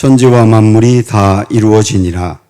천지와 만물이 다 이루어지니라.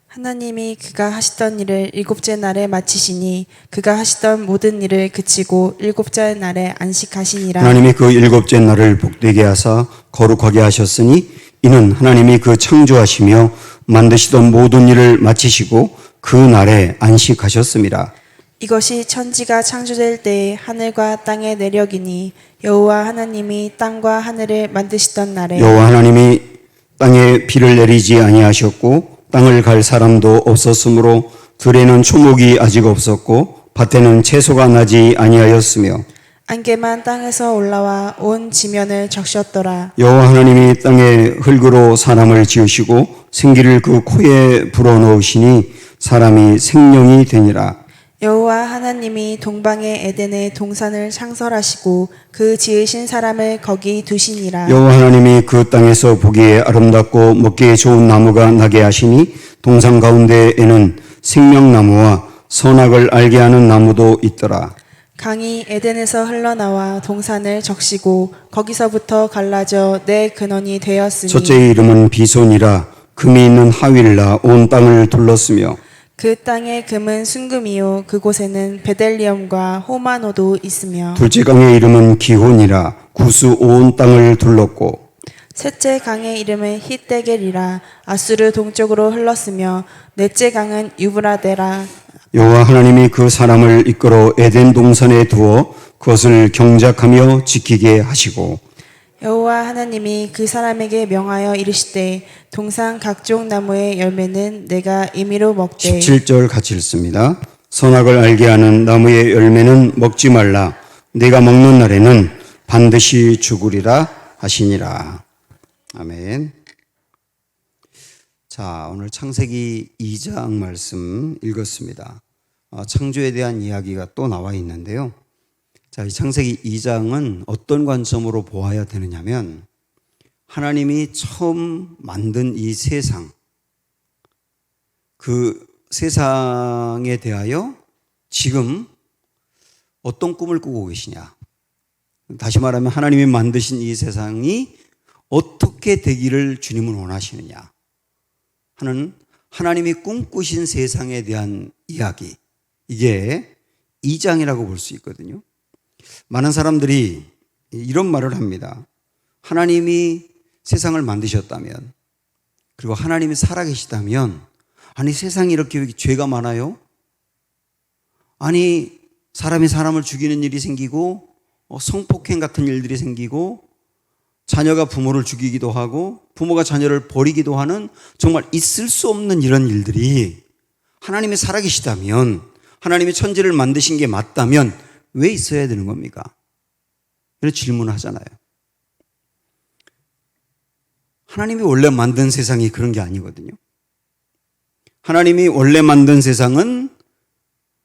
하나님이 그가 하시던 일을 일곱째 날에 마치시니 그가 하시던 모든 일을 그치고 일곱째 날에 안식하시니라. 하나님이 그 일곱째 날을 복되게 하사 거룩하게 하셨으니 이는 하나님이 그 창조하시며 만드시던 모든 일을 마치시고 그 날에 안식하셨습니다. 이것이 천지가 창조될 때에 하늘과 땅의 내력이니 여호와 하나님이 땅과 하늘을 만드시던 날에 여호와 하나님이 땅에 비를 내리지 아니하셨고 땅을 갈 사람도 없었으므로 들에는 초목이 아직 없었고 밭에는 채소가 나지 아니하였으며 안개만 땅에서 올라와 온 지면을 적셨더라. 여호와 하나님이 땅에 흙으로 사람을 지으시고 생기를 그 코에 불어넣으시니 사람이 생명이 되니라. 여호와 하나님이 동방의 에덴에 동산을 창설하시고 그 지으신 사람을 거기 두시니라. 여호와 하나님이 그 땅에서 보기에 아름답고 먹기에 좋은 나무가 나게 하시니 동산 가운데에는 생명나무와 선악을 알게 하는 나무도 있더라. 강이 에덴에서 흘러나와 동산을 적시고 거기서부터 갈라져 내 근원이 되었으니 첫째의 이름은 비손이라. 금이 있는 하윌라 온 땅을 둘렀으며 그 땅의 금은 순금이요 그곳에는 베델리엄과 호마노도 있으며 둘째 강의 이름은 기혼이라. 구수 온 땅을 둘렀고 셋째 강의 이름은 히데겔이라. 아수르 동쪽으로 흘렀으며 넷째 강은 유브라데라. 여호와 하나님이 그 사람을 이끌어 에덴 동산에 두어 그것을 경작하며 지키게 하시고 여호와 하나님이 그 사람에게 명하여 이르시되 동산 각종 나무의 열매는 내가 임의로 먹되 17절 같이 읽습니다. 선악을 알게 하는 나무의 열매는 먹지 말라. 네가 먹는 날에는 반드시 죽으리라 하시니라. 아멘. 자, 오늘 창세기 2장 말씀 읽었습니다. 창조에 대한 이야기가 또 나와 있는데요. 자, 이 창세기 2장은 어떤 관점으로 보아야 되느냐면 하나님이 처음 만든 이 세상, 그 세상에 대하여 지금 어떤 꿈을 꾸고 계시냐. 다시 말하면 하나님이 만드신 이 세상이 어떻게 되기를 주님은 원하시느냐 하는 하나님이 꿈꾸신 세상에 대한 이야기, 이게 2장이라고 볼 수 있거든요. 많은 사람들이 이런 말을 합니다. 하나님이 세상을 만드셨다면, 그리고 하나님이 살아계시다면, 아니 세상에 이렇게 죄가 많아요? 아니 사람이 사람을 죽이는 일이 생기고 성폭행 같은 일들이 생기고 자녀가 부모를 죽이기도 하고 부모가 자녀를 버리기도 하는 정말 있을 수 없는 이런 일들이 하나님이 살아계시다면, 하나님이 천지를 만드신 게 맞다면 왜 있어야 되는 겁니까? 이런 질문을 하잖아요. 하나님이 원래 만든 세상이 그런 게 아니거든요. 하나님이 원래 만든 세상은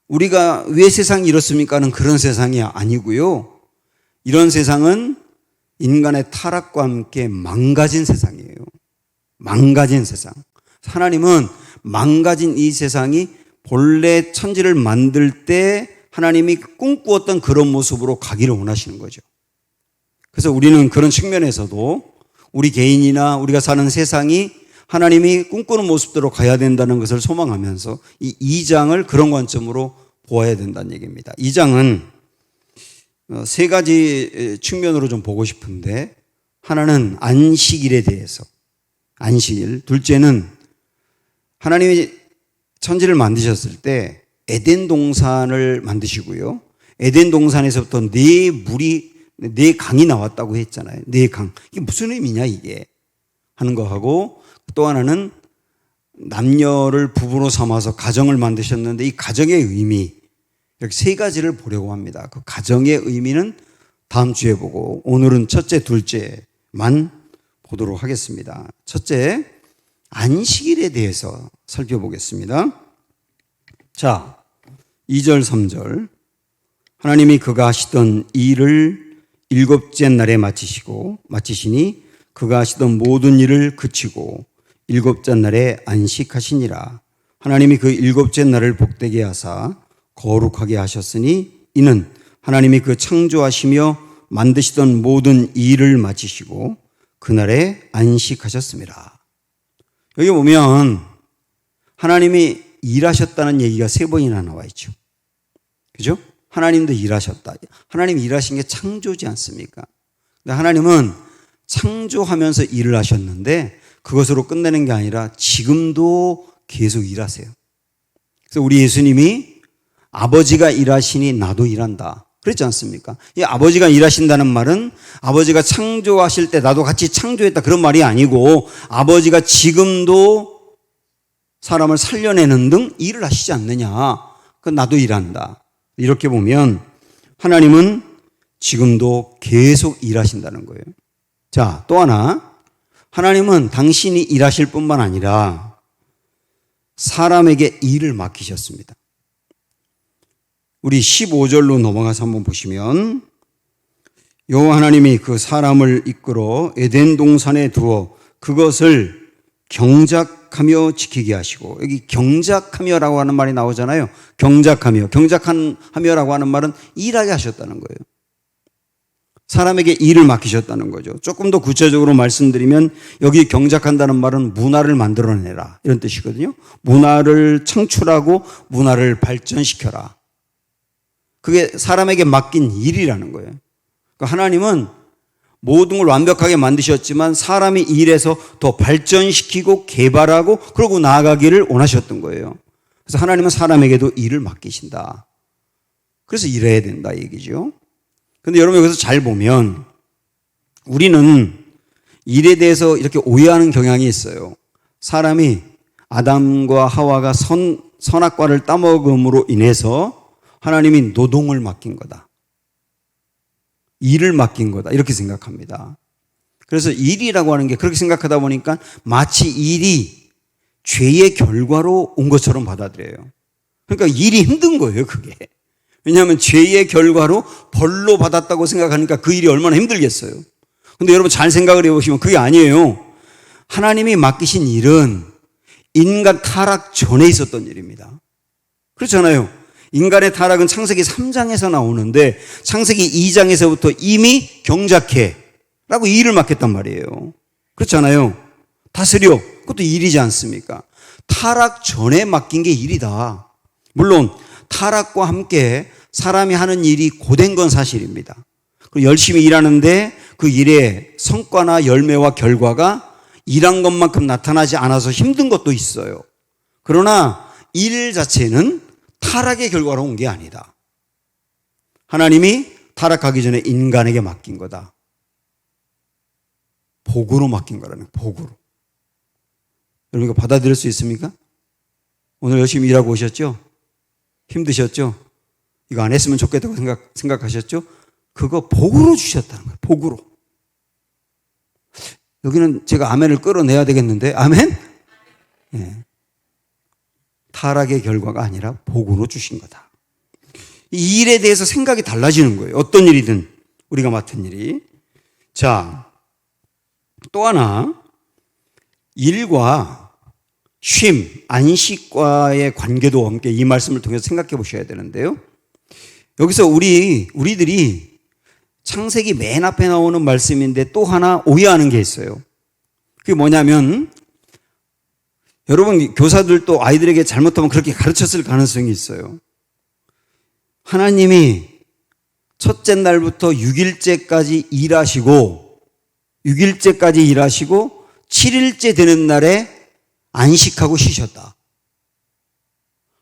우리가 왜 세상이 이렇습니까 하는 그런 세상이 아니고요. 이런 세상은 인간의 타락과 함께 망가진 세상이에요. 망가진 세상. 하나님은 망가진 이 세상이 본래 천지를 만들 때 하나님이 꿈꾸었던 그런 모습으로 가기를 원하시는 거죠. 그래서 우리는 그런 측면에서도 우리 개인이나 우리가 사는 세상이 하나님이 꿈꾸는 모습대로 가야 된다는 것을 소망하면서 이 2장을 그런 관점으로 보아야 된다는 얘기입니다. 2장은 세 가지 측면으로 좀 보고 싶은데, 하나는 안식일에 대해서, 안식일. 둘째는 하나님이 천지를 만드셨을 때 에덴 동산을 만드시고요. 에덴 동산에서부터 네 강이 나왔다고 했잖아요. 네 강. 이게 무슨 의미냐 이게 하는 거하고, 또 하나는 남녀를 부부로 삼아서 가정을 만드셨는데 이 가정의 의미, 이렇게 세 가지를 보려고 합니다. 그 가정의 의미는 다음 주에 보고 오늘은 첫째, 둘째만 보도록 하겠습니다. 첫째, 안식일에 대해서 살펴보겠습니다. 자, 2절, 3절. 하나님이 그가 하시던 일을 일곱째 날에 마치시니 그가 하시던 모든 일을 그치고 일곱째 날에 안식하시니라. 하나님이 그 일곱째 날을 복되게 하사 거룩하게 하셨으니 이는 하나님이 그 창조하시며 만드시던 모든 일을 마치시고 그날에 안식하셨습니다. 여기 보면 하나님이 일하셨다는 얘기가 3번이나 나와 있죠. 그죠? 하나님도 일하셨다. 하나님 일하신 게 창조지 않습니까? 근데 하나님은 창조하면서 일을 하셨는데 그것으로 끝내는 게 아니라 지금도 계속 일하세요. 그래서 우리 예수님이 아버지가 일하시니 나도 일한다. 그랬지 않습니까? 이 아버지가 일하신다는 말은 아버지가 창조하실 때 나도 같이 창조했다 그런 말이 아니고 아버지가 지금도 사람을 살려내는 등 일을 하시지 않느냐. 그 나도 일한다. 이렇게 보면 하나님은 지금도 계속 일하신다는 거예요. 자, 또 하나. 하나님은 당신이 일하실 뿐만 아니라 사람에게 일을 맡기셨습니다. 우리 15절로 넘어가서 한번 보시면 여호와 하나님이 그 사람을 이끌어 에덴 동산에 두어 그것을 경작하며 지키게 하시고, 여기 경작하며라고 하는 말이 나오잖아요. 경작하며라고 하는 말은 일하게 하셨다는 거예요. 사람에게 일을 맡기셨다는 거죠. 조금 더 구체적으로 말씀드리면 여기 경작한다는 말은 문화를 만들어내라 이런 뜻이거든요. 문화를 창출하고 문화를 발전시켜라. 그게 사람에게 맡긴 일이라는 거예요. 그러니까 하나님은 모든 걸 완벽하게 만드셨지만 사람이 일해서 더 발전시키고 개발하고 그러고 나아가기를 원하셨던 거예요. 그래서 하나님은 사람에게도 일을 맡기신다. 그래서 일해야 된다 얘기죠. 근데 여러분 여기서 잘 보면 우리는 일에 대해서 이렇게 오해하는 경향이 있어요. 사람이 아담과 하와가 선악과를 따먹음으로 인해서 하나님이 노동을 맡긴 거다. 일을 맡긴 거다. 이렇게 생각합니다. 그래서 일이라고 하는 게 그렇게 생각하다 보니까 마치 일이 죄의 결과로 온 것처럼 받아들여요. 그러니까 일이 힘든 거예요, 그게. 왜냐하면 죄의 결과로 벌로 받았다고 생각하니까 그 일이 얼마나 힘들겠어요. 근데 여러분 잘 생각을 해보시면 그게 아니에요. 하나님이 맡기신 일은 인간 타락 전에 있었던 일입니다. 그렇잖아요. 인간의 타락은 창세기 3장에서 나오는데 창세기 2장에서부터 이미 경작해 라고 일을 맡겼단 말이에요. 그렇잖아요. 다스려. 그것도 일이지 않습니까? 타락 전에 맡긴 게 일이다. 물론 타락과 함께 사람이 하는 일이 고된 건 사실입니다. 열심히 일하는데 그 일의 성과나 열매와 결과가 일한 것만큼 나타나지 않아서 힘든 것도 있어요. 그러나 일 자체는 타락의 결과로 온 게 아니다. 하나님이 타락하기 전에 인간에게 맡긴 거다. 복으로 맡긴 거라는 거예요. 복으로. 여러분 이거 받아들일 수 있습니까? 오늘 열심히 일하고 오셨죠? 힘드셨죠? 이거 안 했으면 좋겠다고 생각하셨죠? 그거 복으로 주셨다는 거예요. 복으로. 여기는 제가 아멘을 끌어내야 되겠는데 아멘? 네. 타락의 결과가 아니라 복으로 주신 거다. 이 일에 대해서 생각이 달라지는 거예요. 어떤 일이든 우리가 맡은 일이. 자, 또 하나 일과 쉼, 안식과의 관계도 함께 이 말씀을 통해서 생각해 보셔야 되는데요. 여기서 우리들이 창세기 맨 앞에 나오는 말씀인데 또 하나 오해하는 게 있어요. 그게 뭐냐면 여러분 교사들도 아이들에게 잘못하면 그렇게 가르쳤을 가능성이 있어요. 하나님이 첫째 날부터 6일째까지 일하시고 7일째 되는 날에 안식하고 쉬셨다.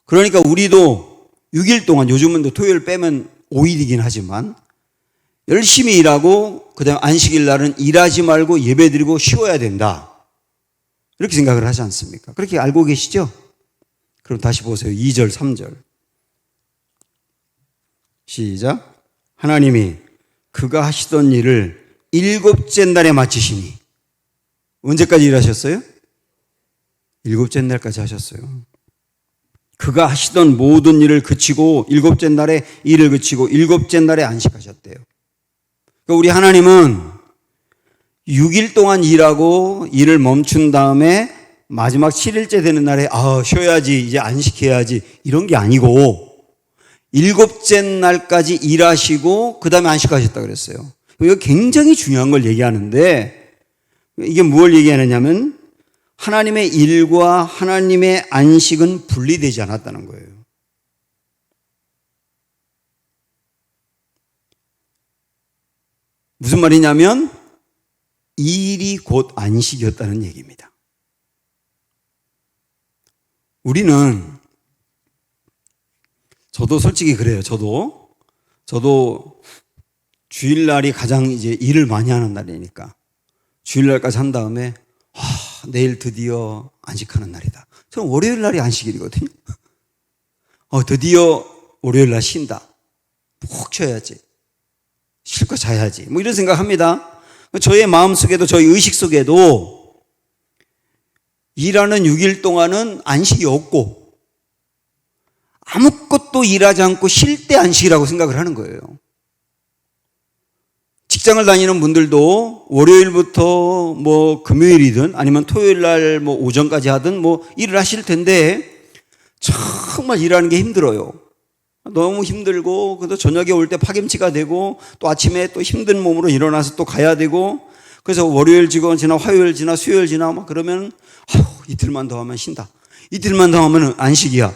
그러니까 우리도 6일 동안, 요즘은 토요일 빼면 5일이긴 하지만 열심히 일하고 그다음에 안식일 날은 일하지 말고 예배드리고 쉬어야 된다. 이렇게 생각을 하지 않습니까? 그렇게 알고 계시죠? 그럼 다시 보세요. 2절, 3절. 시작. 하나님이 그가 하시던 일을 7째 날에 마치시니. 언제까지 일하셨어요? 7째 날까지 하셨어요. 그가 하시던 모든 일을 그치고 7째 날에 일을 그치고 7째 날에 안식하셨대요. 그러니까 우리 하나님은 6일 동안 일하고 일을 멈춘 다음에 마지막 7일째 되는 날에 쉬어야지, 이제 안식해야지 이런 게 아니고 7째 날까지 일하시고 그 다음에 안식하셨다 그랬어요. 이거 굉장히 중요한 걸 얘기하는데 이게 무엇을 얘기하느냐면 하나님의 일과 하나님의 안식은 분리되지 않았다는 거예요. 무슨 말이냐면 일이 곧 안식이었다는 얘기입니다. 우리는, 저도 솔직히 그래요. 저도 주일날이 가장 이제 일을 많이 하는 날이니까 주일날까지 한 다음에 내일 드디어 안식하는 날이다. 저는 월요일 날이 안식일이거든요. 드디어 월요일 날 쉰다. 푹 쉬어야지. 실컷 자야지. 뭐 이런 생각합니다. 저의 마음속에도 저의 의식 속에도 일하는 6일 동안은 안식이 없고 아무것도 일하지 않고 쉴 때 안식이라고 생각을 하는 거예요. 직장을 다니는 분들도 월요일부터 뭐 금요일이든 아니면 토요일 날 뭐 오전까지 하든 뭐 일을 하실 텐데 정말 일하는 게 힘들어요. 너무 힘들고, 그래도 저녁에 올 때 파김치가 되고, 또 아침에 또 힘든 몸으로 일어나서 또 가야 되고, 그래서 월요일 지나 화요일 지나 수요일 지나 막 그러면 이틀만 더 하면 쉰다. 이틀만 더 하면 안식이야.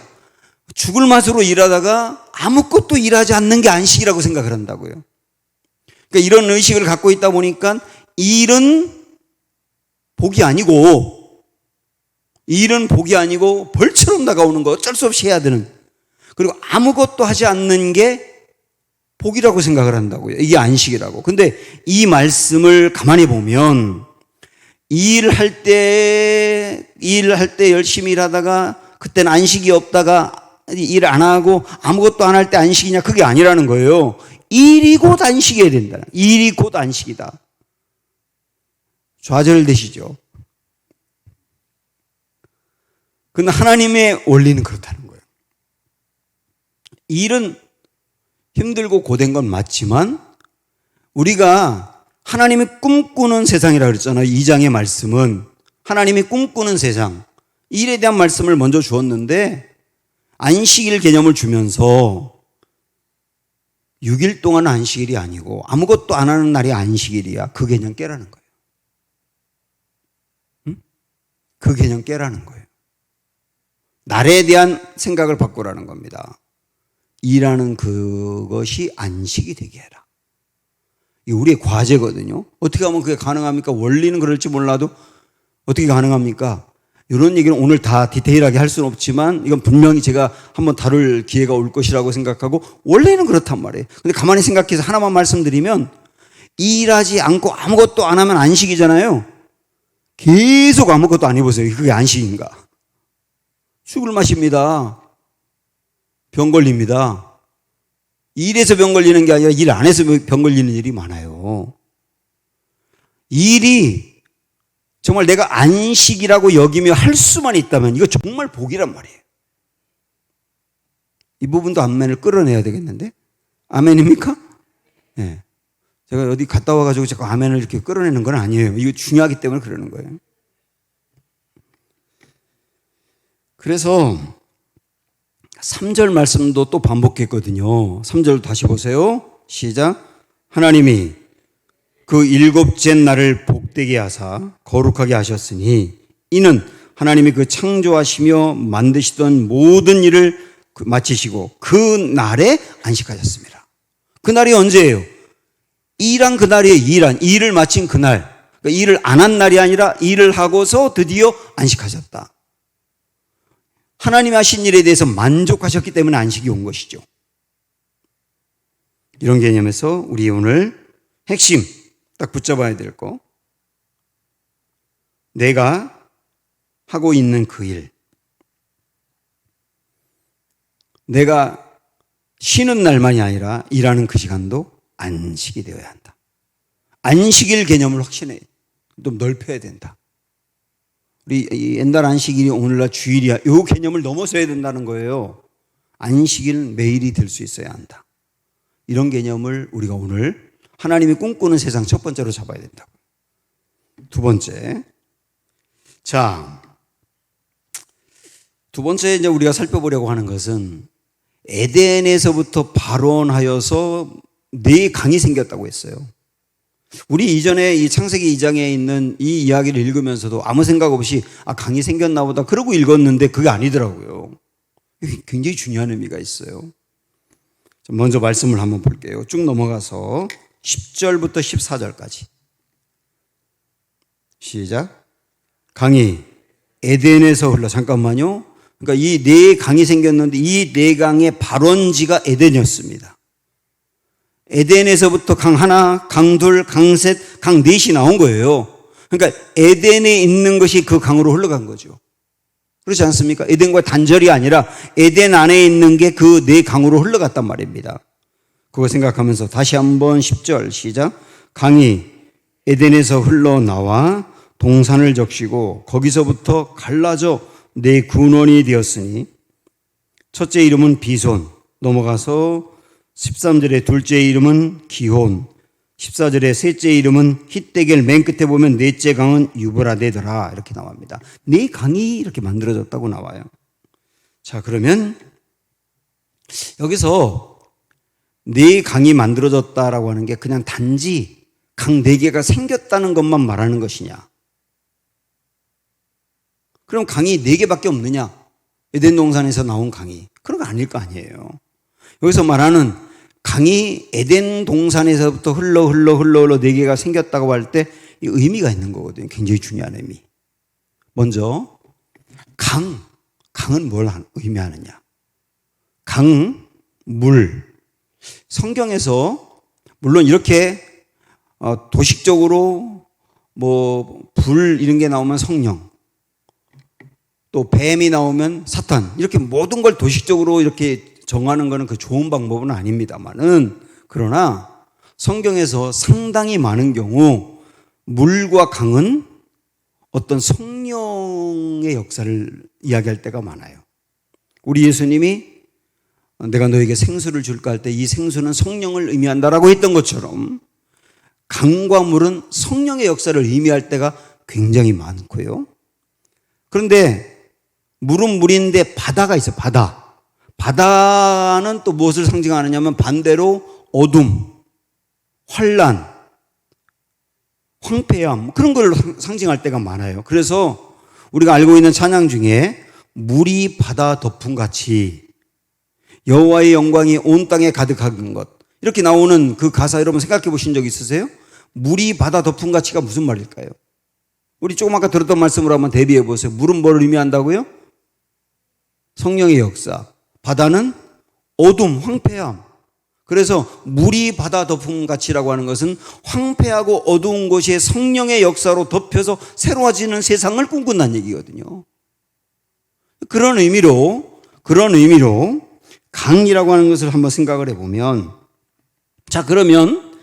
죽을 맛으로 일하다가 아무것도 일하지 않는 게 안식이라고 생각을 한다고요. 그러니까 이런 의식을 갖고 있다 보니까 일은 복이 아니고 벌처럼 다가오는 거 어쩔 수 없이 해야 되는, 그리고 아무것도 하지 않는 게 복이라고 생각을 한다고요. 이게 안식이라고. 근데 이 말씀을 가만히 보면 일할 때 열심히 일하다가 그때는 안식이 없다가 일 안 하고 아무것도 안 할 때 안식이냐, 그게 아니라는 거예요. 일이 곧 안식이어야 된다. 일이 곧 안식이다. 좌절되시죠? 근데 하나님의 원리는 그렇다는 거예요. 일은 힘들고 고된 건 맞지만 우리가 하나님이 꿈꾸는 세상이라 그랬잖아요. 2장의 말씀은 하나님이 꿈꾸는 세상, 일에 대한 말씀을 먼저 주었는데 안식일 개념을 주면서 6일 동안 안식일이 아니고 아무것도 안 하는 날이 안식일이야. 그 개념 깨라는 거예요. 응? 그 개념 깨라는 거예요. 날에 대한 생각을 바꾸라는 겁니다. 일하는 그것이 안식이 되게 해라. 이게 우리의 과제거든요. 어떻게 하면 그게 가능합니까? 원리는 그럴지 몰라도 어떻게 가능합니까? 이런 얘기는 오늘 다 디테일하게 할 수는 없지만 이건 분명히 제가 한번 다룰 기회가 올 것이라고 생각하고, 원래는 그렇단 말이에요. 근데 가만히 생각해서 하나만 말씀드리면, 일하지 않고 아무것도 안 하면 안식이잖아요. 계속 아무것도 안 해보세요. 그게 안식인가? 죽을 맛입니다. 병 걸립니다. 일에서 병 걸리는 게 아니라 일 안 해서 병 걸리는 일이 많아요. 일이 정말 내가 안식이라고 여기며 할 수만 있다면 이거 정말 복이란 말이에요. 이 부분도 아멘을 끌어내야 되겠는데? 아멘입니까? 네. 제가 어디 갔다 와가지고 자꾸 아멘을 이렇게 끌어내는 건 아니에요. 이거 중요하기 때문에 그러는 거예요. 그래서 3절 말씀도 또 반복했거든요. 3절 다시 보세요. 시작. 하나님이 그 일곱째 날을 복되게 하사 거룩하게 하셨으니 이는 하나님이 그 창조하시며 만드시던 모든 일을 마치시고 그 날에 안식하셨습니다. 그 날이 언제예요? 일한 그 날이에요. 일을 마친 그 날. 그러니까 일을 안 한 날이 아니라 일을 하고서 드디어 안식하셨다. 하나님이 하신 일에 대해서 만족하셨기 때문에 안식이 온 것이죠. 이런 개념에서 우리 오늘 핵심 딱 붙잡아야 될 거, 내가 하고 있는 그 일, 내가 쉬는 날만이 아니라 일하는 그 시간도 안식이 되어야 한다. 안식일 개념을 확신해 좀 넓혀야 된다. 우리 옛날 안식일이 오늘날 주일이야, 이 개념을 넘어서야 된다는 거예요. 안식일 매일이 될 수 있어야 한다. 이런 개념을 우리가 오늘 하나님이 꿈꾸는 세상 첫 번째로 잡아야 된다고. 두 번째. 자, 두 번째 이제 우리가 살펴보려고 하는 것은 에덴에서부터 발원하여서 네 강이 생겼다고 했어요. 우리 이전에 이 창세기 2장에 있는 이 이야기를 읽으면서도 아무 생각 없이 강이 생겼나 보다 그러고 읽었는데 그게 아니더라고요. 이게 굉장히 중요한 의미가 있어요. 먼저 말씀을 한번 볼게요. 쭉 넘어가서 10절부터 14절까지. 시작. 강이 에덴에서 흘러, 잠깐만요. 그러니까 이 네 강이 생겼는데 이 네 강의 발원지가 에덴이었습니다. 에덴에서부터 강 하나, 강 둘, 강 셋, 강 넷이 나온 거예요. 그러니까 에덴에 있는 것이 그 강으로 흘러간 거죠. 그렇지 않습니까? 에덴과 단절이 아니라 에덴 안에 있는 게 그 네 강으로 흘러갔단 말입니다. 그거 생각하면서 다시 한번 10절 시작. 강이 에덴에서 흘러나와 동산을 적시고 거기서부터 갈라져 네 군원이 되었으니 첫째 이름은 비손, 넘어가서 13절에 둘째 이름은 기혼, 14절에 셋째 이름은 힛데겔, 맨 끝에 보면 넷째 강은 유브라데더라 이렇게 나옵니다. 네 강이 이렇게 만들어졌다고 나와요. 자, 그러면 여기서 네 강이 만들어졌다라고 하는 게 그냥 단지 강 네 개가 생겼다는 것만 말하는 것이냐? 그럼 강이 네 개밖에 없느냐? 에덴 동산에서 나온 강이. 그런 거 아닐 거 아니에요. 여기서 말하는 강이 에덴 동산에서부터 흘러 네 개가 생겼다고 할 때 이 의미가 있는 거거든요. 굉장히 중요한 의미. 먼저 강은 뭘 의미하느냐? 강, 물. 성경에서 물론 이렇게 도식적으로 불 이런 게 나오면 성령, 또 뱀이 나오면 사탄, 이렇게 모든 걸 도식적으로 이렇게 정하는 것은 그 좋은 방법은 아닙니다만은, 그러나 성경에서 상당히 많은 경우 물과 강은 어떤 성령의 역사를 이야기할 때가 많아요. 우리 예수님이 내가 너에게 생수를 줄까 할 때 이 생수는 성령을 의미한다라고 했던 것처럼 강과 물은 성령의 역사를 의미할 때가 굉장히 많고요. 그런데 물은 물인데 바다가 있어요. 바다는 또 무엇을 상징하느냐면 반대로 어둠, 환란, 황폐함, 그런 걸 상징할 때가 많아요. 그래서 우리가 알고 있는 찬양 중에 물이 바다 덮음 같이 여호와의 영광이 온 땅에 가득한 것, 이렇게 나오는 그 가사 여러분 생각해 보신 적 있으세요? 물이 바다 덮음 같이가 무슨 말일까요? 우리 조금 아까 들었던 말씀으로 한번 대비해 보세요. 물은 뭘 의미한다고요? 성령의 역사. 바다는 어둠, 황폐함. 그래서 물이 바다 덮음 같이라고 하는 것은 황폐하고 어두운 곳이 성령의 역사로 덮여서 새로워지는 세상을 꿈꾼다는 얘기거든요. 그런 의미로 강이라고 하는 것을 한번 생각을 해보면, 자, 그러면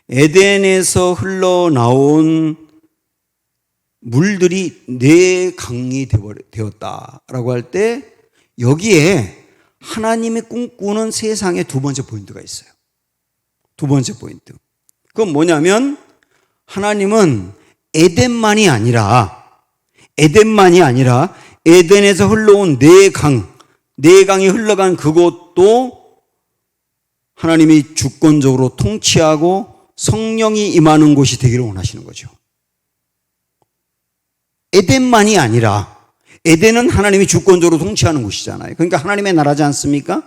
에덴에서 흘러나온 물들이 네 강이 되었다라고 할 때 여기에 하나님이 꿈꾸는 세상의 두 번째 포인트가 있어요. 두 번째 포인트. 그건 뭐냐면 하나님은 에덴만이 아니라 에덴에서 흘러온 네 강이 흘러간 그곳도 하나님이 주권적으로 통치하고 성령이 임하는 곳이 되기를 원하시는 거죠. 에덴만이 아니라, 에덴은 하나님이 주권적으로 통치하는 곳이잖아요. 그러니까 하나님의 나라지 않습니까?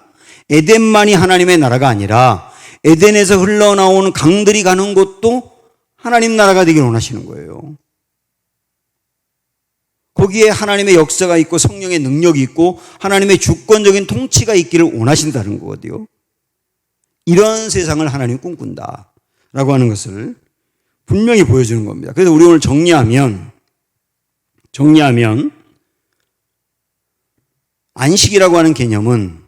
에덴만이 하나님의 나라가 아니라 에덴에서 흘러나오는 강들이 가는 곳도 하나님 나라가 되기를 원하시는 거예요. 거기에 하나님의 역사가 있고 성령의 능력이 있고 하나님의 주권적인 통치가 있기를 원하신다는 거거든요. 이런 세상을 하나님 꿈꾼다라고 하는 것을 분명히 보여주는 겁니다. 그래서 우리 오늘 정리하면 안식이라고 하는 개념은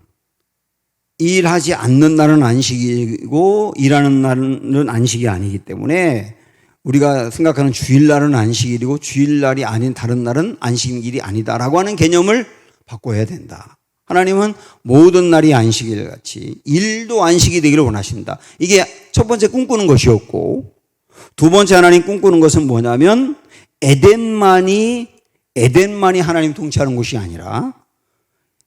일하지 않는 날은 안식이고 일하는 날은 안식이 아니기 때문에 우리가 생각하는 주일날은 안식일이고 주일날이 아닌 다른 날은 안식일이 아니다라고 하는 개념을 바꿔야 된다. 하나님은 모든 날이 안식일 같이 일도 안식이 되기를 원하신다. 이게 첫 번째 꿈꾸는 것이었고, 두 번째 하나님 꿈꾸는 것은 뭐냐면 에덴만이 하나님 통치하는 곳이 아니라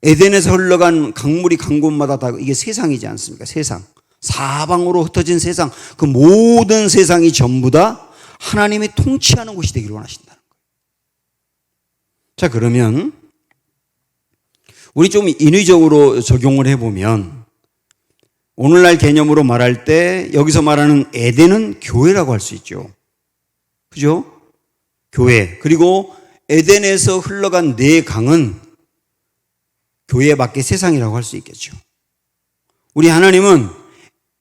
에덴에서 흘러간 강물이 간 곳마다 다 이게 세상이지 않습니까? 세상. 사방으로 흩어진 세상, 그 모든 세상이 전부 다 하나님이 통치하는 곳이 되기를 원하신다는 거예요. 자, 그러면 우리 좀 인위적으로 적용을 해보면 오늘날 개념으로 말할 때 여기서 말하는 에덴은 교회라고 할 수 있죠. 그죠? 교회. 그리고 에덴에서 흘러간 네 강은 교회 밖의 세상이라고 할 수 있겠죠. 우리 하나님은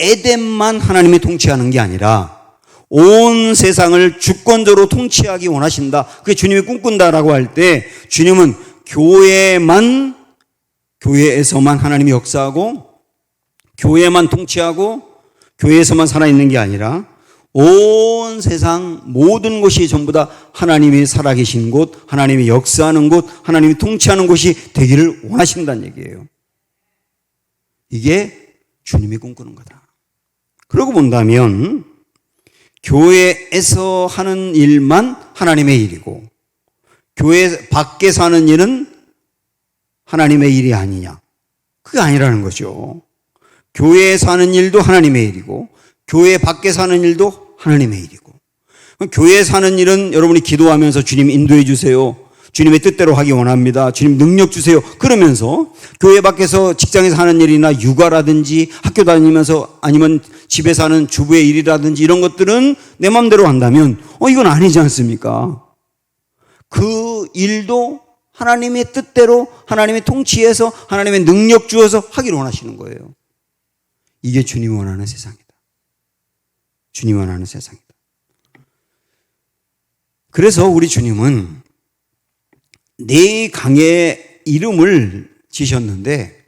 에덴만 하나님이 통치하는 게 아니라 온 세상을 주권적으로 통치하기 원하신다. 그게 주님이 꿈꾼다라고 할 때 주님은 교회에서만 하나님이 역사하고 교회만 통치하고 교회에서만 살아있는 게 아니라 온 세상 모든 곳이 전부 다 하나님이 살아계신 곳, 하나님이 역사하는 곳, 하나님이 통치하는 곳이 되기를 원하신다는 얘기예요. 이게 주님이 꿈꾸는 거다. 그러고 본다면 교회에서 하는 일만 하나님의 일이고 교회 밖에서 하는 일은 하나님의 일이 아니냐? 그게 아니라는 거죠. 교회에서 하는 일도 하나님의 일이고 교회 밖에서 하는 일도 하나님의 일이고 교회에서 하는 일은 여러분이 기도하면서 주님 인도해 주세요. 주님의 뜻대로 하기 원합니다. 주님 능력 주세요. 그러면서 교회 밖에서 직장에서 하는 일이나 육아라든지 학교 다니면서 아니면 집에서 하는 주부의 일이라든지 이런 것들은 내 마음대로 한다면 이건 아니지 않습니까? 그 일도 하나님의 뜻대로 하나님의 통치에서 하나님의 능력 주어서 하기를 원하시는 거예요. 이게 주님이 원하는 세상이다. 주님이 원하는 세상이다. 그래서 우리 주님은 네 강의 이름을 지셨는데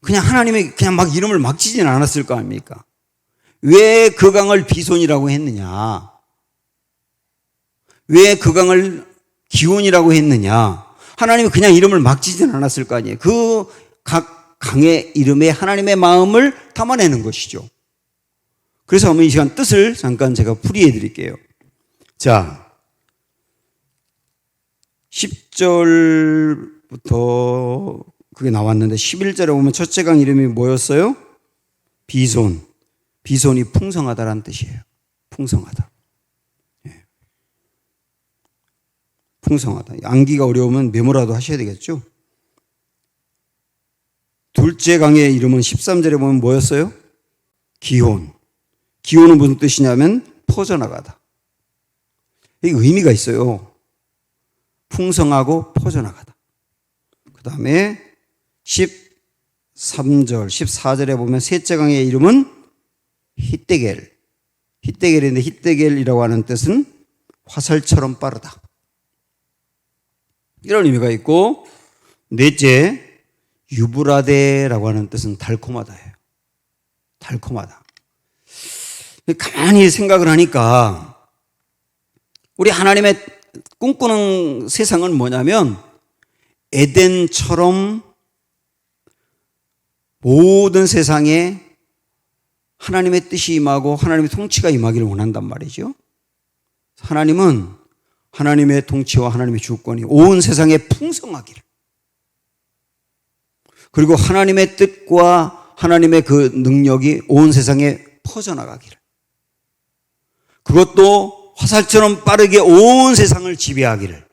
그냥 하나님이 그냥 막 이름을 막 지진 않았을 거 아닙니까? 왜 그 강을 비손이라고 했느냐? 왜 그 강을 기온이라고 했느냐? 하나님이 그냥 이름을 막 지진 않았을 거 아니에요. 그 각 강의 이름에 하나님의 마음을 담아내는 것이죠. 그래서 한번 이 시간 뜻을 잠깐 제가 풀이해 드릴게요. 자, 10절부터 그게 나왔는데 11절에 보면 첫째 강 이름이 뭐였어요? 비손. 비손이 풍성하다라는 뜻이에요. 풍성하다. 예. 풍성하다. 암기가 어려우면 메모라도 하셔야 되겠죠? 둘째 강의 이름은 13절에 보면 뭐였어요? 기혼. 기혼은 무슨 뜻이냐면 퍼져나가다. 이게 의미가 있어요. 풍성하고 퍼져나가다. 그 다음에 13절, 14절에 보면 셋째 강의 이름은 히데겔. 히데겔인데 히데겔이라고 하는 뜻은 화살처럼 빠르다. 이런 의미가 있고 넷째 유브라데라고 하는 뜻은 달콤하다예요. 달콤하다. 가만히 생각을 하니까 우리 하나님의 꿈꾸는 세상은 뭐냐면 에덴처럼 모든 세상에 하나님의 뜻이 임하고 하나님의 통치가 임하기를 원한단 말이죠. 하나님은 하나님의 통치와 하나님의 주권이 온 세상에 풍성하기를, 그리고 하나님의 뜻과 하나님의 그 능력이 온 세상에 퍼져나가기를, 그것도 화살처럼 빠르게 온 세상을 지배하기를.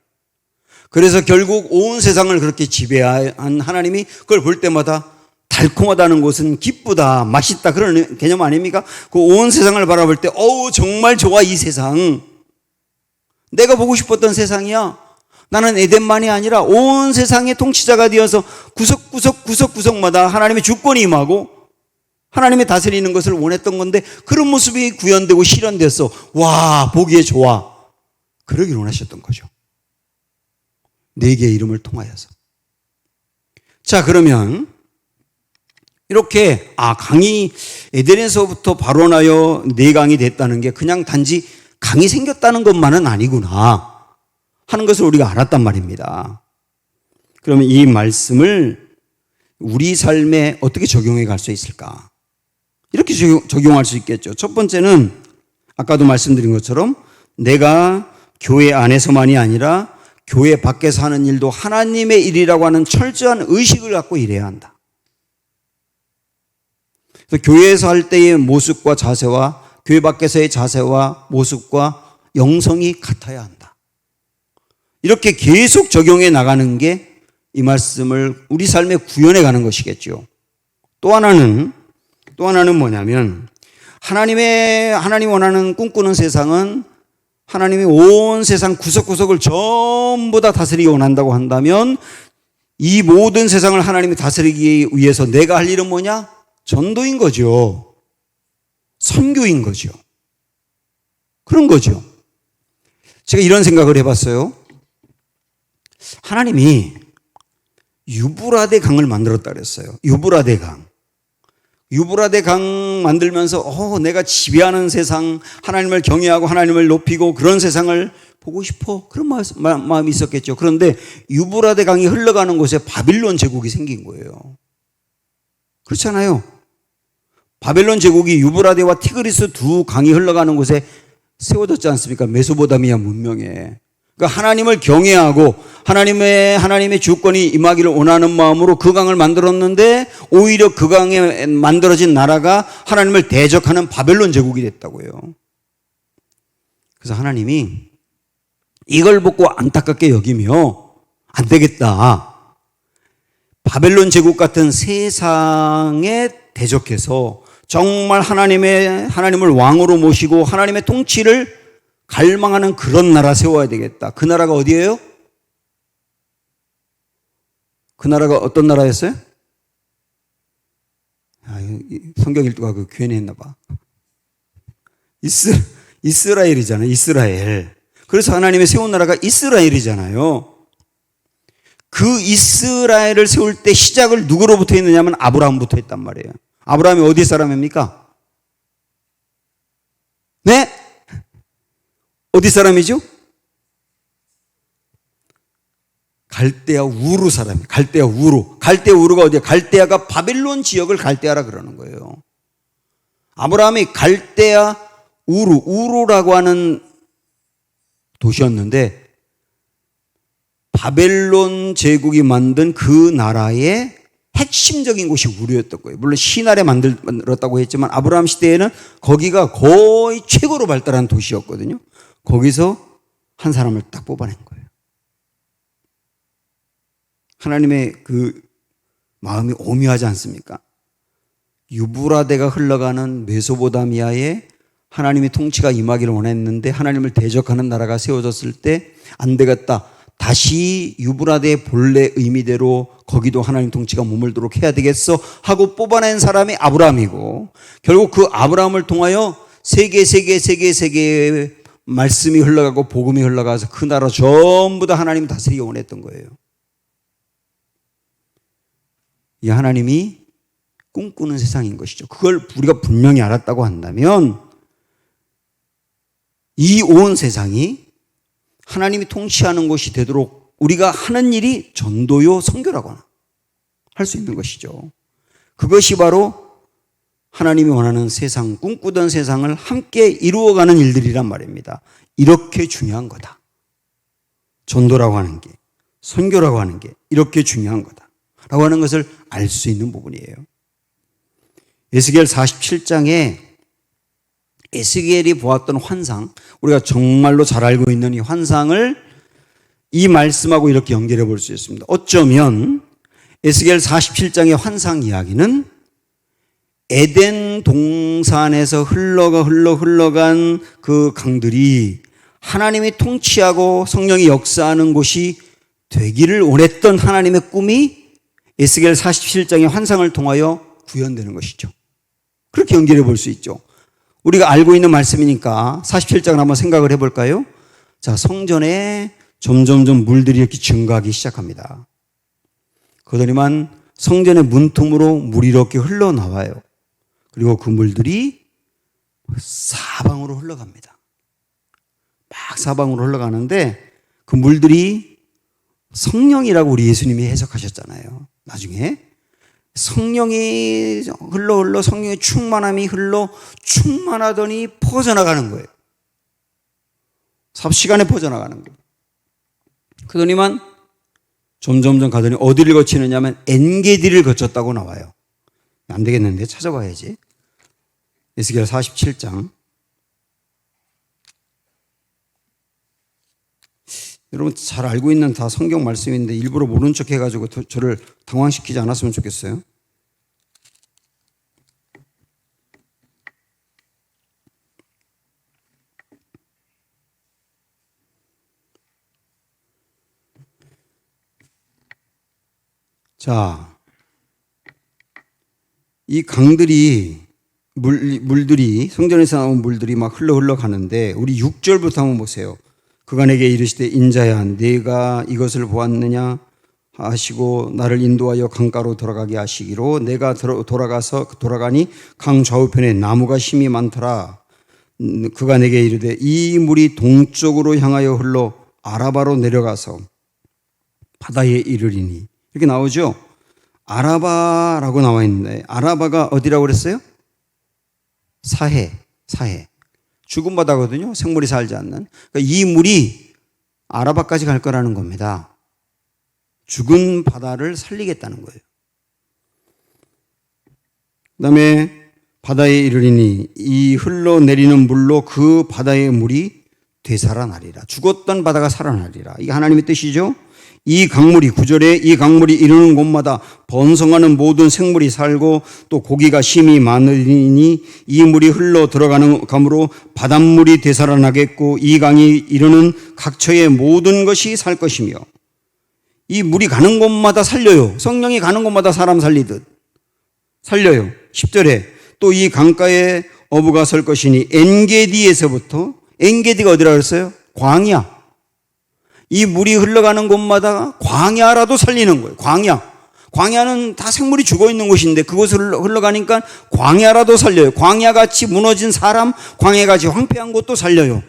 그래서 결국 온 세상을 그렇게 지배한 하나님이 그걸 볼 때마다 달콤하다는 것은 기쁘다, 맛있다, 그런 개념 아닙니까? 그 온 세상을 바라볼 때 정말 좋아, 이 세상. 내가 보고 싶었던 세상이야. 나는 에덴만이 아니라 온 세상의 통치자가 되어서 구석구석마다 하나님의 주권이 임하고 하나님이 다스리는 것을 원했던 건데 그런 모습이 구현되고 실현돼서 와, 보기에 좋아. 그러길 원하셨던 거죠. 네 개의 이름을 통하여서. 자, 그러면 이렇게 강이 에덴에서부터 발원하여 네 강이 됐다는 게 그냥 단지 강이 생겼다는 것만은 아니구나 하는 것을 우리가 알았단 말입니다. 그러면 이 말씀을 우리 삶에 어떻게 적용해 갈 수 있을까? 이렇게 적용할 수 있겠죠. 첫 번째는 아까도 말씀드린 것처럼 내가 교회 안에서만이 아니라 교회 밖에서 하는 일도 하나님의 일이라고 하는 철저한 의식을 갖고 일해야 한다. 그래서 교회에서 할 때의 모습과 자세와 교회 밖에서의 자세와 모습과 영성이 같아야 한다. 이렇게 계속 적용해 나가는 게 이 말씀을 우리 삶에 구현해 가는 것이겠죠. 또 하나는 뭐냐면 하나님이 원하는 꿈꾸는 세상은 하나님이 온 세상 구석구석을 전부 다 다스리기 원한다고 한다면 이 모든 세상을 하나님이 다스리기 위해서 내가 할 일은 뭐냐? 전도인 거죠. 선교인 거죠. 그런 거죠. 제가 이런 생각을 해봤어요. 하나님이 유브라데 강을 만들었다 그랬어요. 유브라데 강. 유브라데 강 만들면서 내가 지배하는 세상, 하나님을 경외하고 하나님을 높이고 그런 세상을 보고 싶어. 그런 마음이 있었겠죠. 그런데 유브라데 강이 흘러가는 곳에 바빌론 제국이 생긴 거예요. 그렇잖아요. 바벨론 제국이 유브라데와 티그리스 두 강이 흘러가는 곳에 세워졌지 않습니까? 메소포타미아 문명에. 그러니까 하나님을 경외하고 하나님의 주권이 임하기를 원하는 마음으로 그 강을 만들었는데 오히려 그 강에 만들어진 나라가 하나님을 대적하는 바벨론 제국이 됐다고요. 그래서 하나님이 이걸 보고 안타깝게 여기며 안 되겠다. 바벨론 제국 같은 세상에 대적해서 정말 하나님을 왕으로 모시고 하나님의 통치를 갈망하는 그런 나라 세워야 되겠다. 그 나라가 어디예요? 그 나라가 어떤 나라였어요? 성경 일도가 그 괜히 했나 봐. 이스라엘이잖아요. 이스라엘. 그래서 하나님이 세운 나라가 이스라엘이잖아요. 그 이스라엘을 세울 때 시작을 누구로부터 했느냐면 아브라함부터 했단 말이에요. 아브라함이 어디 사람입니까? 네? 어디 사람이죠? 갈대아 우루 사람이에요. 갈대아 우루. 갈대아 우루가 어디야? 갈대아가 바벨론 지역을 갈대아라 그러는 거예요. 아브라함이 갈대아 우루라고 하는 도시였는데 바벨론 제국이 만든 그 나라의 핵심적인 곳이 우루였던 거예요. 물론 신할에 만들었다고 했지만 아브라함 시대에는 거기가 거의 최고로 발달한 도시였거든요. 거기서 한 사람을 딱 뽑아낸 거예요. 하나님의 그 마음이 오묘하지 않습니까? 유브라데가 흘러가는 메소포타미아에 하나님의 통치가 임하기를 원했는데 하나님을 대적하는 나라가 세워졌을 때 안 되겠다. 다시 유브라데의 본래 의미대로 거기도 하나님 통치가 머물도록 해야 되겠어 하고 뽑아낸 사람이 아브라함이고 결국 그 아브라함을 통하여 세계의 말씀이 흘러가고 복음이 흘러가서 그 나라 전부 다 하나님 다스리기 원했던 거예요. 이 하나님이 꿈꾸는 세상인 것이죠. 그걸 우리가 분명히 알았다고 한다면 이 온 세상이 하나님이 통치하는 것이 되도록 우리가 하는 일이 전도요 선교라고 할 수 있는 것이죠. 그것이 바로 하나님이 원하는 세상, 꿈꾸던 세상을 함께 이루어가는 일들이란 말입니다. 이렇게 중요한 거다. 전도라고 하는 게, 선교라고 하는 게 이렇게 중요한 거다 라고 하는 것을 알 수 있는 부분이에요. 에스겔 47장에 에스겔이 보았던 환상, 우리가 정말로 잘 알고 있는 이 환상을 이 말씀하고 이렇게 연결해 볼 수 있습니다. 어쩌면 에스겔 47장의 환상 이야기는 에덴 동산에서 흘러간 그 강들이 하나님이 통치하고 성령이 역사하는 곳이 되기를 원했던 하나님의 꿈이 에스겔 47장의 환상을 통하여 구현되는 것이죠. 그렇게 연결해 볼 수 있죠. 우리가 알고 있는 말씀이니까 47장을 한번 생각을 해볼까요? 자, 성전에 점점점 물들이 이렇게 증가하기 시작합니다. 그러더니만 성전의 문틈으로 물이 이렇게 흘러나와요. 그리고 그 물들이 사방으로 흘러갑니다. 막 사방으로 흘러가는데 그 물들이 성령이라고 우리 예수님이 해석하셨잖아요. 나중에 성령이 흘러 성령의 충만함이 흘러 충만하더니 퍼져나가는 거예요. 삽시간에 퍼져나가는 거예요. 그러더니만 점점점 가더니 어디를 거치느냐면 엔게디를 거쳤다고 나와요. 안 되겠는데 찾아봐야지. 에스겔 47장. 여러분 잘 알고 있는 다 성경 말씀인데 일부러 모른 척 해가지고 저를 당황시키지 않았으면 좋겠어요. 자, 이 강들이 물들이 성전에서 나온 물들이 막 흘러 가는데 우리 6절부터 한번 보세요. 그가 내게 이르시되 인자야 내가 이것을 보았느냐 하시고 나를 인도하여 강가로 돌아가게 하시기로 내가 돌아가니 강 좌우편에 나무가 심이 많더라. 그가 내게 이르되 이 물이 동쪽으로 향하여 흘러 아라바로 내려가서 바다에 이르리니 이렇게 나오죠. 아라바라고 나와 있는데 아라바가 어디라고 그랬어요? 사해. 죽은 바다거든요. 생물이 살지 않는. 그러니까 이 물이 아라바까지 갈 거라는 겁니다. 죽은 바다를 살리겠다는 거예요. 그 다음에 바다에 이르리니 이 흘러내리는 물로 그 바다의 물이 되살아나리라. 죽었던 바다가 살아나리라. 이게 하나님의 뜻이죠. 이 강물이 9절에 이 강물이 이르는 곳마다 번성하는 모든 생물이 살고 또 고기가 심이 많으니 이 물이 흘러 들어가는 감으로 바닷물이 되살아나겠고 이 강이 이르는 각처의 모든 것이 살 것이며 이 물이 가는 곳마다 살려요. 성령이 가는 곳마다 사람 살리듯 살려요. 10절에 또 이 강가에 어부가 설 것이니 엔게디에서부터 엔게디가 어디라고 했어요? 광야. 이 물이 흘러가는 곳마다 광야라도 살리는 거예요. 광야는 다 생물이 죽어 있는 곳인데 그곳을 흘러가니까 광야라도 살려요. 광야같이 무너진 사람, 광야같이 황폐한 곳도 살려요.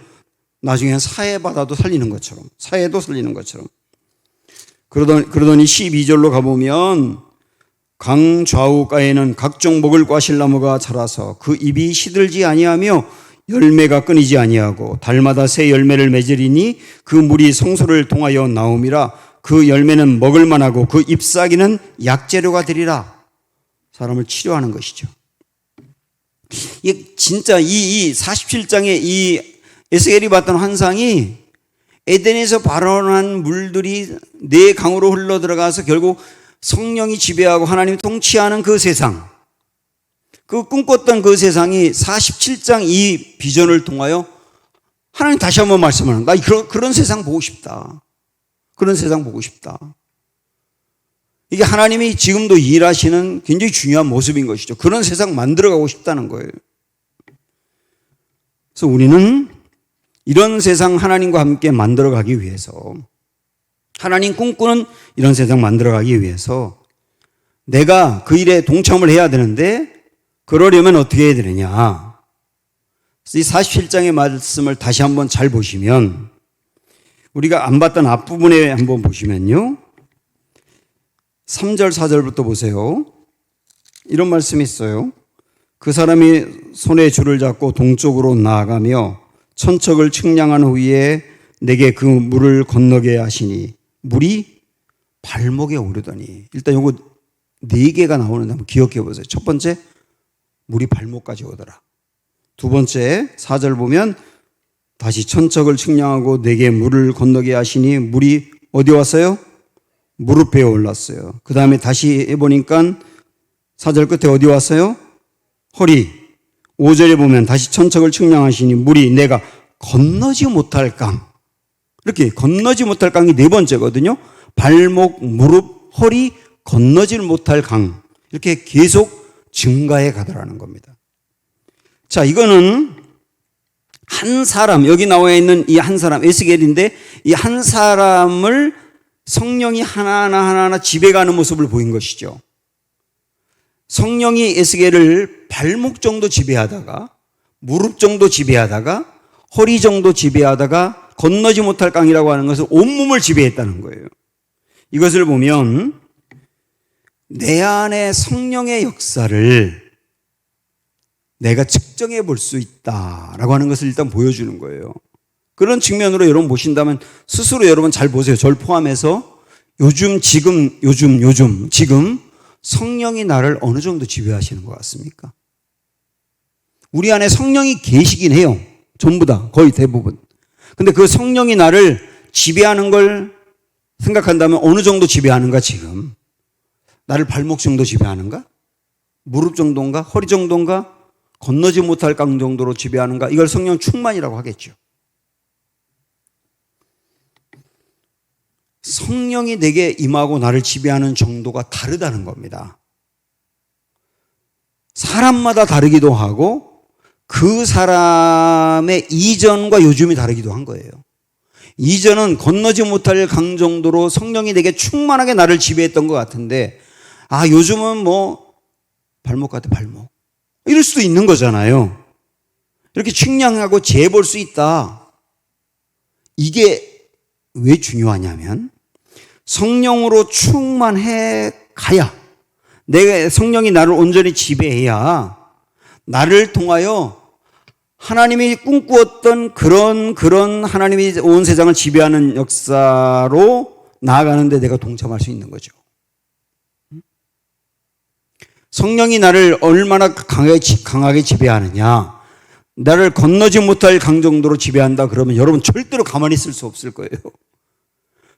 나중에는 사해바다도 살리는 것처럼, 사해도 살리는 것처럼. 그러더니 12절로 가보면 강 좌우가에는 각종 먹을 과실나무가 자라서 그 잎이 시들지 아니하며 열매가 끊이지 아니하고 달마다 새 열매를 맺으리니 그 물이 성소를 통하여 나옴이라. 그 열매는 먹을 만하고 그 잎사귀는 약재료가 되리라. 사람을 치료하는 것이죠. 이게 진짜 이 47장의 이 에스겔이 봤던 환상이 에덴에서 발원한 물들이 네 강으로 흘러 들어가서 결국 성령이 지배하고 하나님이 통치하는 그 세상, 그 꿈꿨던 그 세상이 47장 이 비전을 통하여 하나님 다시 한번 말씀하는, 나 그런 세상 보고 싶다. 그런 세상 보고 싶다. 이게 하나님이 지금도 일하시는 굉장히 중요한 모습인 것이죠. 그런 세상 만들어가고 싶다는 거예요. 그래서 우리는 이런 세상 하나님과 함께 만들어가기 위해서, 하나님 꿈꾸는 이런 세상 만들어가기 위해서 내가 그 일에 동참을 해야 되는데, 그러려면 어떻게 해야 되느냐. 이 47장의 말씀을 다시 한번 잘 보시면, 우리가 안 봤던 앞부분에 한번 보시면요, 3절 4절부터 보세요. 이런 말씀이 있어요. 그 사람이 손에 줄을 잡고 동쪽으로 나아가며 천척을 측량한 후에 내게 그 물을 건너게 하시니 물이 발목에 오르더니, 일단 요거 4개가 나오는데 한번 기억해 보세요. 첫 번째, 물이 발목까지 오더라. 두 번째, 4절 보면 다시 천척을 측량하고 내게 물을 건너게 하시니 물이 어디 왔어요? 무릎에 올랐어요. 그 다음에 다시 해보니까 4절 끝에 어디 왔어요? 허리. 5절에 보면 다시 천척을 측량하시니 물이 내가 건너지 못할 강. 이렇게 건너지 못할 강이 4번째거든요. 발목, 무릎, 허리, 건너지 못할 강. 이렇게 계속 증가해 가더라는 겁니다. 자, 이거는 한 사람, 여기 나와 있는 이 한 사람, 에스겔인데 이 한 사람을 성령이 하나하나 지배가는 모습을 보인 것이죠. 성령이 에스겔을 발목 정도 지배하다가, 무릎 정도 지배하다가, 허리 정도 지배하다가 건너지 못할 강이라고 하는 것은 온몸을 지배했다는 거예요. 이것을 보면 내 안에 성령의 역사를 내가 측정해 볼 수 있다라고 하는 것을 일단 보여주는 거예요. 그런 측면으로 여러분 보신다면 스스로 여러분 잘 보세요. 저를 포함해서 지금 성령이 나를 어느 정도 지배하시는 것 같습니까? 우리 안에 성령이 계시긴 해요. 전부 다, 거의 대부분. 근데 그 성령이 나를 지배하는 걸 생각한다면 어느 정도 지배하는가 지금? 나를 발목 정도 지배하는가? 무릎 정도인가? 허리 정도인가? 건너지 못할 강 정도로 지배하는가? 이걸 성령 충만이라고 하겠죠. 성령이 내게 임하고 나를 지배하는 정도가 다르다는 겁니다. 사람마다 다르기도 하고 그 사람의 이전과 요즘이 다르기도 한 거예요. 이전은 건너지 못할 강 정도로 성령이 내게 충만하게 나를 지배했던 것 같은데 요즘은 뭐 발목 같아 발목 이럴 수도 있는 거잖아요. 이렇게 측량하고 재볼 수 있다. 이게 왜 중요하냐면 성령으로 충만해 가야 내 성령이 나를 온전히 지배해야 나를 통하여 하나님이 꿈꾸었던 그런 하나님이 온 세상을 지배하는 역사로 나아가는데 내가 동참할 수 있는 거죠. 성령이 나를 얼마나 강하게 지배하느냐. 나를 건너지 못할 강 정도로 지배한다 그러면 여러분 절대로 가만히 있을 수 없을 거예요.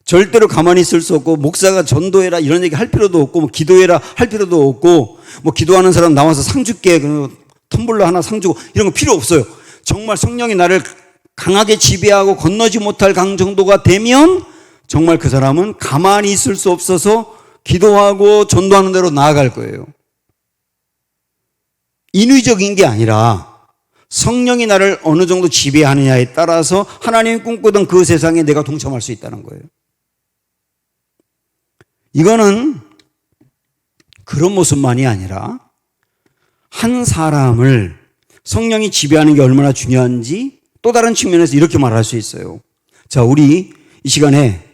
절대로 가만히 있을 수 없고 목사가 전도해라 이런 얘기 할 필요도 없고 뭐 기도해라 할 필요도 없고 뭐 기도하는 사람 나와서 상 줄게 텀블러 하나 상 주고 이런 거 필요 없어요. 정말 성령이 나를 강하게 지배하고 건너지 못할 강 정도가 되면 정말 그 사람은 가만히 있을 수 없어서 기도하고 전도하는 대로 나아갈 거예요. 인위적인 게 아니라 성령이 나를 어느 정도 지배하느냐에 따라서 하나님이 꿈꾸던 그 세상에 내가 동참할 수 있다는 거예요. 이거는 그런 모습만이 아니라 한 사람을 성령이 지배하는 게 얼마나 중요한지 또 다른 측면에서 이렇게 말할 수 있어요. 자, 우리 이 시간에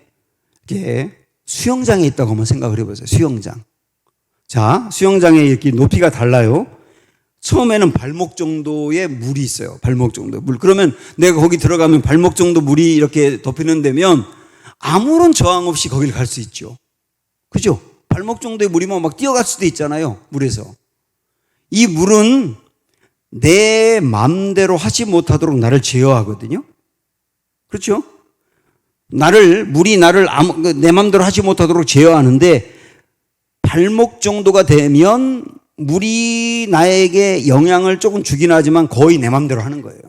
이렇게 수영장에 있다고 한번 생각을 해보세요. 수영장. 자, 수영장에 이렇게 높이가 달라요. 처음에는 발목 정도의 물이 있어요. 발목 정도 물. 그러면 내가 거기 들어가면 발목 정도 물이 이렇게 덮이는 데면 아무런 저항 없이 거기를 갈 수 있죠. 그죠? 발목 정도의 물이면 막 뛰어갈 수도 있잖아요. 물에서. 이 물은 내 마음대로 하지 못하도록 나를 제어하거든요. 그렇죠? 물이 나를 내 마음대로 하지 못하도록 제어하는데 발목 정도가 되면 물이 나에게 영향을 조금 주긴 하지만 거의 내 마음대로 하는 거예요.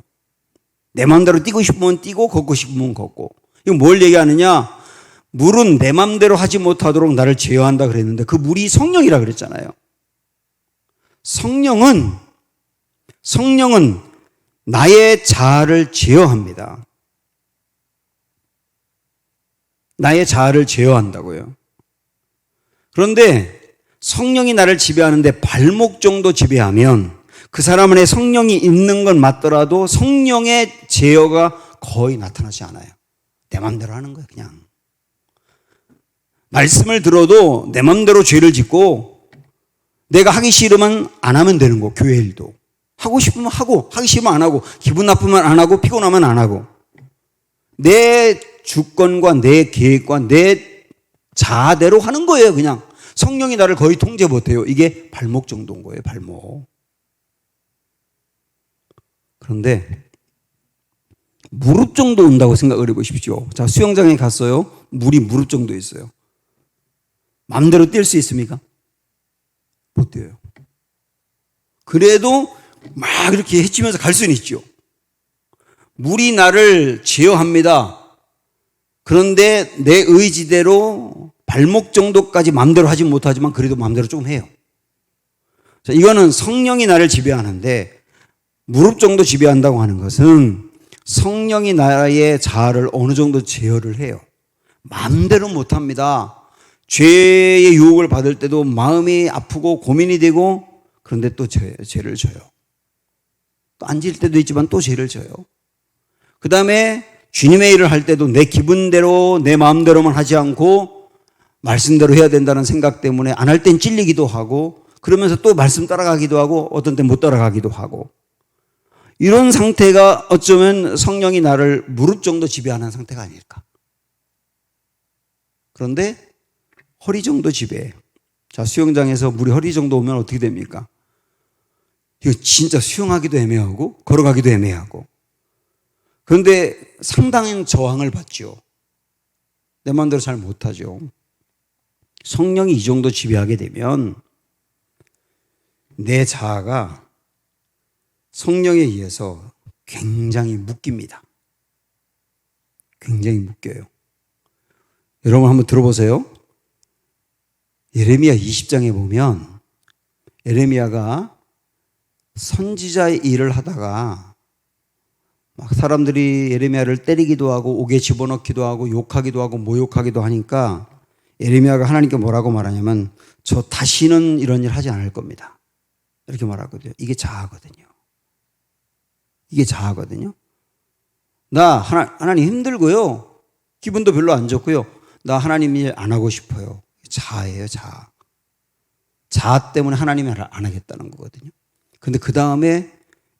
내 마음대로 뛰고 싶으면 뛰고 걷고 싶으면 걷고. 이건 뭘 얘기하느냐? 물은 내 마음대로 하지 못하도록 나를 제어한다 그랬는데 그 물이 성령이라 그랬잖아요. 성령은 나의 자아를 제어합니다. 나의 자아를 제어한다고요. 그런데 성령이 나를 지배하는데 발목 정도 지배하면 그 사람 안에 성령이 있는 건 맞더라도 성령의 제어가 거의 나타나지 않아요. 내 마음대로 하는 거예요, 그냥. 말씀을 들어도 내 마음대로 죄를 짓고 내가 하기 싫으면 안 하면 되는 거, 교회 일도. 하고 싶으면 하고, 하기 싫으면 안 하고, 기분 나쁘면 안 하고, 피곤하면 안 하고. 내 주권과 내 계획과 내 자아대로 하는 거예요, 그냥. 성령이 나를 거의 통제 못해요. 이게 발목 정도인 거예요, 발목. 그런데 무릎 정도 온다고 생각을 해보십시오. 자, 수영장에 갔어요. 물이 무릎 정도 있어요. 마음대로 뛸 수 있습니까? 못 뛰어요. 그래도 막 이렇게 헤치면서 갈 수는 있죠. 물이 나를 제어합니다. 그런데 내 의지대로 발목 정도까지 마음대로 하지 못하지만 그래도 마음대로 좀 해요. 자, 이거는 성령이 나를 지배하는데 무릎 정도 지배한다고 하는 것은 성령이 나의 자아를 어느 정도 제어를 해요. 마음대로 못합니다. 죄의 유혹을 받을 때도 마음이 아프고 고민이 되고 그런데 또 죄를 져요. 또 앉을 때도 있지만 또 죄를 져요. 그 다음에 주님의 일을 할 때도 내 기분대로 내 마음대로만 하지 않고 말씀대로 해야 된다는 생각 때문에 안 할 땐 찔리기도 하고 그러면서 또 말씀 따라가기도 하고 어떤 땐 못 따라가기도 하고 이런 상태가 어쩌면 성령이 나를 무릎 정도 지배하는 상태가 아닐까. 그런데 허리 정도 지배. 자, 수영장에서 물이 허리 정도 오면 어떻게 됩니까? 이거 진짜 수영하기도 애매하고 걸어가기도 애매하고. 그런데 상당한 저항을 받죠. 내 마음대로 잘 못하죠. 성령이 이 정도 지배하게 되면 내 자아가 성령에 의해서 굉장히 묶입니다. 굉장히 묶여요. 여러분 한번 들어보세요. 예레미야 20장에 보면 예레미야가 선지자의 일을 하다가 막 사람들이 예레미야를 때리기도 하고 옥에 집어넣기도 하고 욕하기도 하고 모욕하기도 하니까 예레미야가 하나님께 뭐라고 말하냐면 저 다시는 이런 일 하지 않을 겁니다. 이렇게 말하거든요. 이게 자아거든요. 이게 자아거든요. 나 하나님 힘들고요. 기분도 별로 안 좋고요. 나 하나님 일 안 하고 싶어요. 자아예요, 자아. 자아 때문에 하나님이 안 하겠다는 거거든요. 근데 그 다음에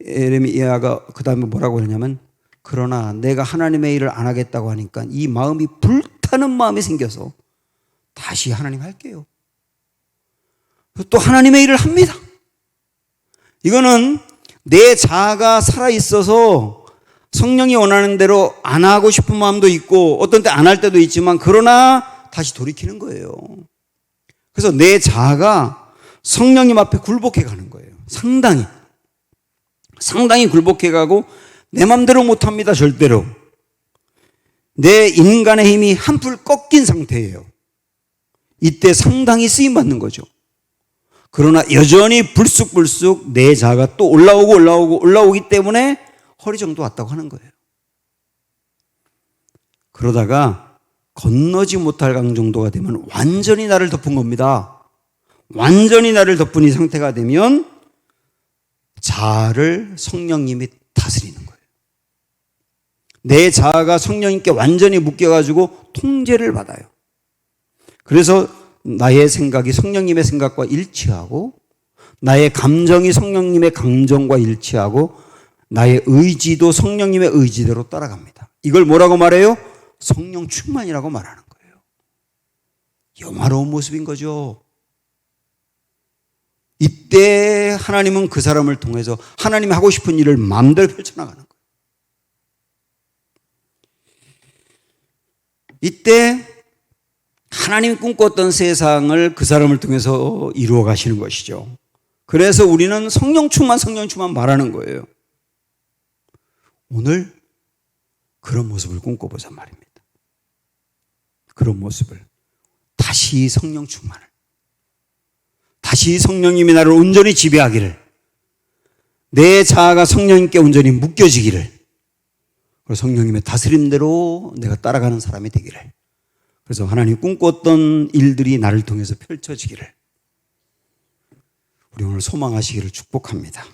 예레미야가 그 다음에 뭐라고 하냐면 그러나 내가 하나님의 일을 안 하겠다고 하니까 이 마음이 불타는 마음이 생겨서 다시 하나님 할게요. 또 하나님의 일을 합니다. 이거는 내 자아가 살아있어서 성령이 원하는 대로 안 하고 싶은 마음도 있고 어떤 때 안 할 때도 있지만 그러나 다시 돌이키는 거예요. 그래서 내 자아가 성령님 앞에 굴복해 가는 거예요. 상당히 굴복해 가고 내 맘대로 못합니다. 절대로. 내 인간의 힘이 한풀 꺾인 상태예요. 이때 상당히 쓰임받는 거죠. 그러나 여전히 불쑥불쑥 내 자아가 또 올라오기 때문에 허리 정도 왔다고 하는 거예요. 그러다가 건너지 못할 강 정도가 되면 완전히 나를 덮은 겁니다. 완전히 나를 덮은 이 상태가 되면 자아를 성령님이 다스리는 거예요. 내 자아가 성령님께 완전히 묶여가지고 통제를 받아요. 그래서 나의 생각이 성령님의 생각과 일치하고 나의 감정이 성령님의 감정과 일치하고 나의 의지도 성령님의 의지대로 따라갑니다. 이걸 뭐라고 말해요? 성령 충만이라고 말하는 거예요. 영화로운 모습인 거죠. 이때 하나님은 그 사람을 통해서 하나님이 하고 싶은 일을 마음대로 펼쳐나가는 거예요. 이때 하나님이 꿈꿨던 세상을 그 사람을 통해서 이루어 가시는 것이죠. 그래서 우리는 성령 충만 말하는 거예요. 오늘 그런 모습을 꿈꿔보자 말입니다. 그런 모습을. 다시 성령 충만을. 다시 성령님이 나를 온전히 지배하기를. 내 자아가 성령님께 온전히 묶여지기를. 그리고 성령님의 다스림대로 내가 따라가는 사람이 되기를. 그래서 하나님 꿈꿨던 일들이 나를 통해서 펼쳐지기를. 우리 오늘 소망하시기를 축복합니다.